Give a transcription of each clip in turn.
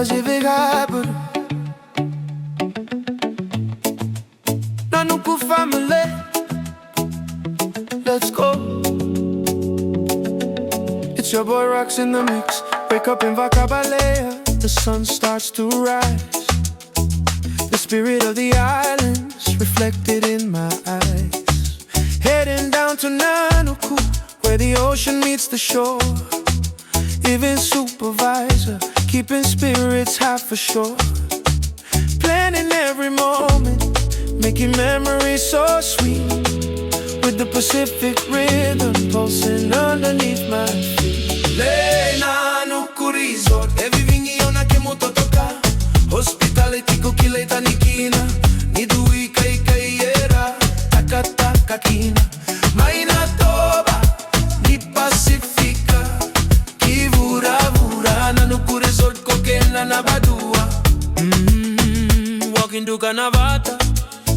Pacific Harbour. Nanuku family, let's go. It's your boy Rocks in the mix. Wake up in Vakabalea, the sun starts to rise. The spirit of the islands reflected in my eyes. Heading down to Nanuku, where the ocean meets the shore. Even Supervisor, keeping spirits high for sure. Planning every moment, making memories so sweet. With the Pacific rhythm pulsing underneath my feet. Nanuku Resort, everything iona ke mototoka. Hospitality ko kileta nikina. Nidui kai kai era, takataka kina. Maina toba, ni Pacifica. Kivura vura, Nanuku Resort ko kena na badua. Walking to Kanavata,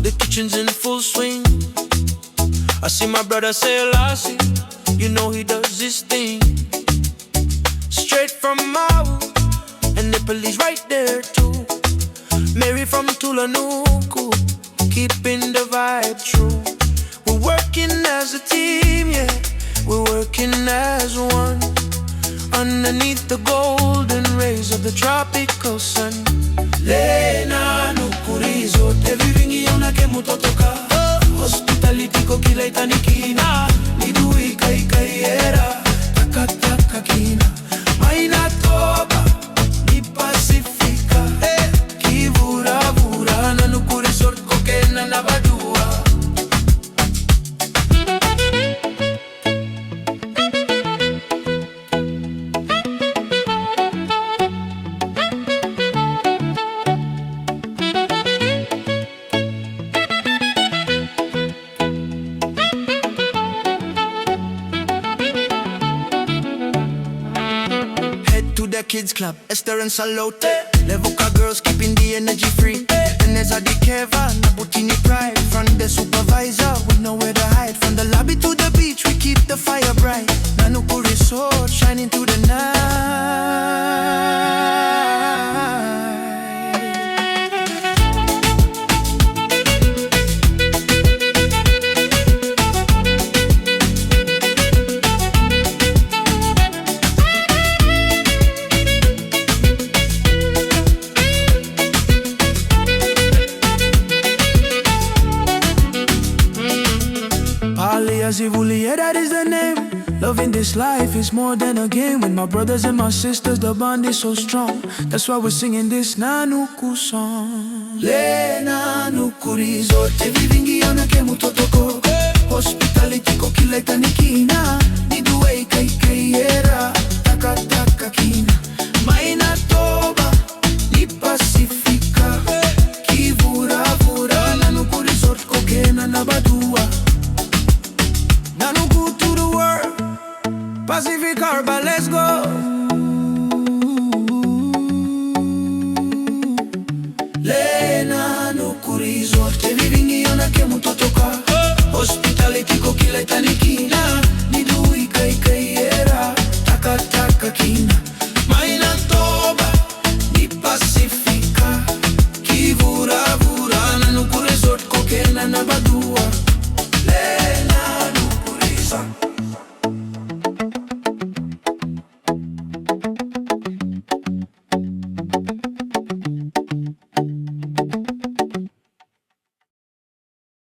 the kitchen's in full swing. I see my brother Sailosi, you know he does his thing. Straight from Maui, and Epeli's right there too. Mary from Nanuku, keeping the vibe true. We're working as a team, yeah, we're working as one. Underneath the golden rays of the tropical sun. Nanuku Resort, everything iona ke mutotoka. Hospitality ko kileta nikina. Nidui kai kai era, takataka kina. Maina toba, ni Pacifica. Kivura vura, Nanuku Resort ko kena na badua. The kids club, Esther and Salote. Levuka girls keeping the energy free. And there's a the Keva, Naboutini pride. From the supervisor, with nowhere to hide. From the lobby to the beach, we keep the fire bright. Nanuku Resort, shining through the night. Pauliasi, Vuli, yeah, that is the name. Loving this life is more than a game. With my brothers and my sisters, the bond is so strong. That's why we're singing this Nanuku song. Nanuku Resort, everything iona ke mutotoko. Hospitality ko kileta nikina. Nidui kai kai era, takataka kina. Maina toba, ni Pacifica. Kivura vura, Nanuku Resort ko kena na badua. Nanuku to the world, Pacific Harbour, let's go.